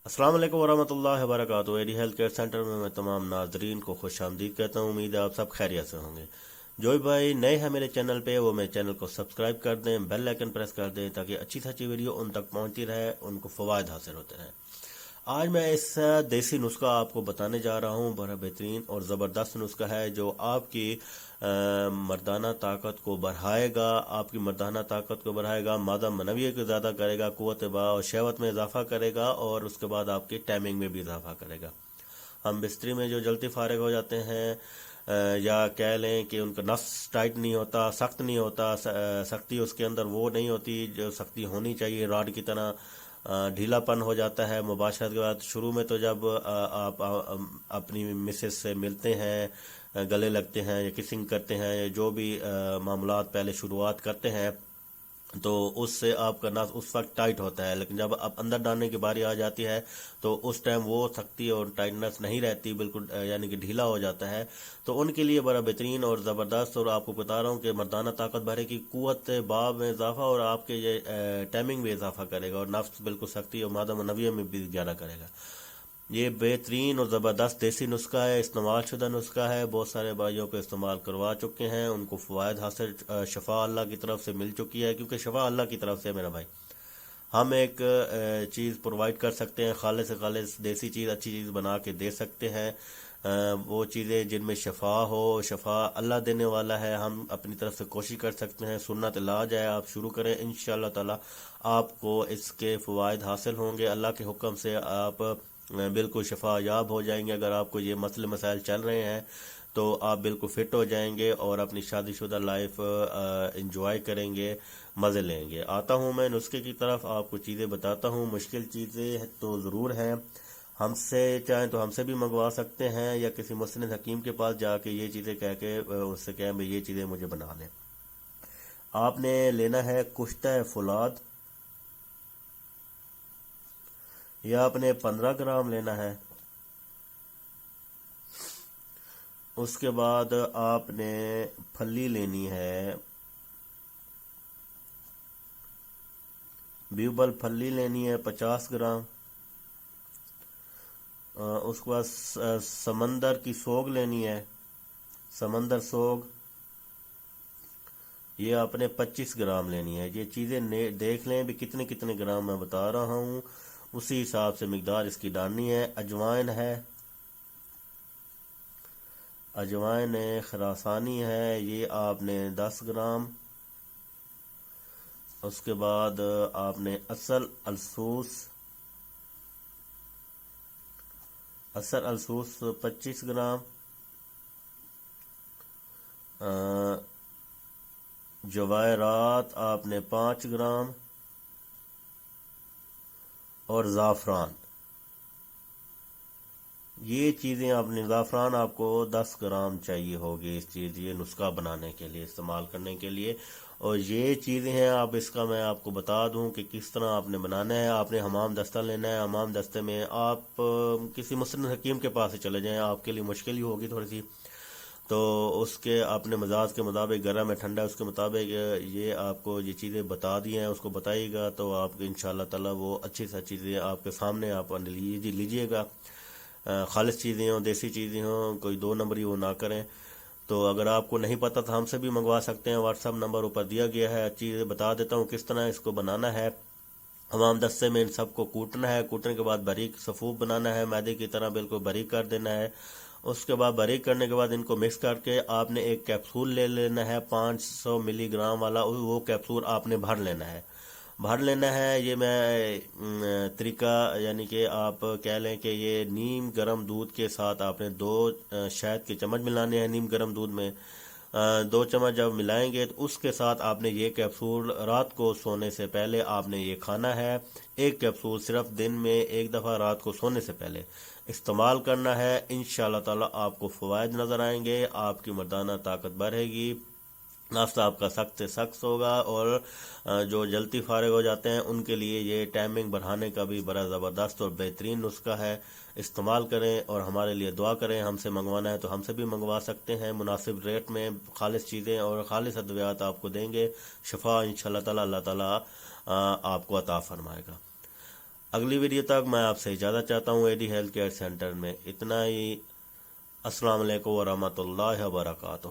अस्सलाम वालेकुम वरहमतुल्लाहि वबरकातुहू। एडी हेल्थ केयर सेंटर में मैं तमाम नाजरीन को खुश आमदीद कहता हूँ। उम्मीद है आप सब खैरियत से होंगे। जो भी भाई नए हैं मेरे चैनल पे वो मेरे चैनल को सब्सक्राइब कर दें, बेल आइकन प्रेस कर दें ताकि अच्छी से अच्छी वीडियो उन तक पहुँचती रहे, उनको फ़वाद हासिल होते हैं। आज मैं इस देसी नुस्खा आपको बताने जा रहा हूँ। बड़ा बेहतरीन और ज़बरदस्त नुस्खा है जो आपकी मर्दाना ताकत को बढ़ाएगा, आपकी मर्दाना ताकत को बढ़ाएगा, मादा मनवियत को ज़्यादा करेगा, क़ुव्वत बा और शहवत में इजाफा करेगा और उसके बाद आपकी टाइमिंग में भी इजाफा करेगा। हम बिस्तरी में जो जल्दी फारिग हो जाते हैं या कह लें कि उनका नस टाइट नहीं होता, सख्त नहीं होता, सख्ती उसके अंदर वो नहीं होती जो सख्ती होनी चाहिए, रॉड की तरह ढीलापन हो जाता है मुबाशरत के बाद। शुरू में तो जब आप अपनी मिसेस से मिलते हैं, गले लगते हैं या किसिंग करते हैं या जो भी मामलात पहले शुरुआत करते हैं तो उससे आपका नस उस वक्त टाइट होता है, लेकिन जब आप अंदर डालने की बारी आ जाती है तो उस टाइम वो सख्ती और टाइटनेस नहीं रहती, बिल्कुल यानी कि ढीला हो जाता है। तो उनके लिए बड़ा बेहतरीन और ज़बरदस्त, और आपको बता रहा हूँ कि मर्दाना ताकत भरे की क़ुव्वत बाब में इजाफा और आपके ये टाइमिंग में इजाफा करेगा और नफ्स बिल्कुल सख्ती और मादा मनवियत में भी ज़्यादा करेगा। ये बेहतरीन और ज़बरदस्त देसी नुस्खा है, इस्तेमाल शुदा नुस्खा है। बहुत सारे भाइयों को इस्तेमाल करवा चुके हैं, उनको फ़वायद हासिल शफा अल्लाह की तरफ से मिल चुकी है, क्योंकि शफा अल्लाह की तरफ से है मेरा भाई। हम एक चीज़ प्रोवाइड कर सकते हैं, खालिस से खालिस देसी चीज़, अच्छी चीज़ बना के दे सकते हैं। वो चीज़ें जिनमें शफा हो, शफा अल्लाह देने वाला है। हम अपनी तरफ से कोशिश कर सकते हैं, सुन्नत इलाज है, आप शुरू करें, इंशाअल्लाह ताला आपको इसके फ़वायद हासिल होंगे। अल्लाह के हुक्म से आप बिल्कुल शफा याब हो जाएंगे। अगर आपको ये मसले मसाइल चल रहे हैं तो आप बिल्कुल फिट हो जाएंगे और अपनी शादीशुदा लाइफ इंजॉय करेंगे, मज़े लेंगे। आता हूँ मैं नुस्खे की तरफ, आपको चीज़ें बताता हूँ। मुश्किल चीज़ें तो ज़रूर हैं, हमसे चाहें तो हमसे भी मंगवा सकते हैं या किसी मुस्लिम हकीम के पास जाके ये चीज़ें कह के उससे कहें भाई ये चीज़ें मुझे बना लें। आपने लेना है कुश्ता फुलाद, यह आपने 15 ग्राम लेना है। उसके बाद आपने फली लेनी है, ब्यूबल फली लेनी है 50 ग्राम। उसके बाद समंदर की सोग लेनी है, समंदर सोग, ये आपने 25 ग्राम लेनी है। ये चीज़ें देख लें भी कितने कितने ग्राम मैं बता रहा हूँ, उसी हिसाब से मिकदार इसकी डालनी है। अजवाइन है, अजवाइन खरासानी है, ये आपने 10 ग्राम। उसके बाद आपने असल अलसूस, असल अलसूस 25 ग्राम। जवाहरात आपने 5 ग्राम और ज़ाफ़रान, ये चीज़ें आपने, ज़ाफ़रान आपको 10 ग्राम चाहिए होगी इस चीज़, ये नुस्खा बनाने के लिए, इस्तेमाल करने के लिए। और ये चीज़ें हैं, आप इसका मैं आपको बता दूं कि किस तरह आपने बनाना है। आपने हमाम दस्ता लेना है, हमाम दस्ते में आप किसी मुस्लिम हकीम के पास से चले जाएं, आपके लिए मुश्किल ही होगी थोड़ी सी, तो उसके अपने मिजाज के मुताबिक, गर्म है ठंडा है उसके मुताबिक ये आपको ये चीज़ें बता दी हैं, उसको बताइएगा तो आप इंशाअल्लाह ताला वो अच्छी से अच्छी चीज़ें आपके सामने आप लीजिएगा। खालिस चीज़ें हों, देसी चीज़ें हों, कोई दो नंबरी वो ना करें। तो अगर आपको नहीं पता तो हमसे भी मंगवा सकते हैं, व्हाट्सअप नंबर ऊपर दिया गया है। चीज़ें बता देता हूँ किस तरह इसको बनाना है। हमाम दस्ते में इन सबको कूटना है, कूटने के बाद बारीक सफ़ूफ बनाना है, मैदे की तरह बिल्कुल बारीक कर देना है। उसके बाद बारीक करने के बाद इनको मिक्स करके आपने एक कैप्सूल ले लेना है 500 मिलीग्राम वाला, वो कैप्सूल आपने भर लेना है, भर लेना है। ये मैं तरीका यानी कि आप कह लें कि ये नीम गर्म दूध के साथ आपने 2 शहद के चम्मच मिलाने हैं नीम गर्म दूध में। 2 चम्मच जब मिलाएंगे तो उसके साथ आपने ये कैप्सूल रात को सोने से पहले आपने ये खाना है। एक कैप्सूल सिर्फ दिन में एक दफ़ा रात को सोने से पहले इस्तेमाल करना है। इंशाअल्लाह ताला आपको फ़वायद नज़र आएंगे, आपकी मर्दाना ताकत बढ़ेगी, नाश्ता आपका सख्त से सख्त होगा। और जो जल्दी फारिग हो जाते हैं उनके लिए ये टाइमिंग बढ़ाने का भी बड़ा ज़बरदस्त और बेहतरीन नुस्खा है। इस्तेमाल करें और हमारे लिए दुआ करें। हमसे मंगवाना है तो हमसे भी मंगवा सकते हैं, मुनासिब रेट में खालिस चीज़ें और खालिस अद्वियात आपको देंगे। शफा इंशाअल्लाह ताला अल्लाह ताला आपको अता फरमाएगा। اگلی ویڈیو تک میں آپ سے اجازت چاہتا ہوں ایڈی ہیلتھ کیئر سینٹر میں اتنا ہی۔ السلام علیکم ورحمۃ اللہ وبرکاتہ۔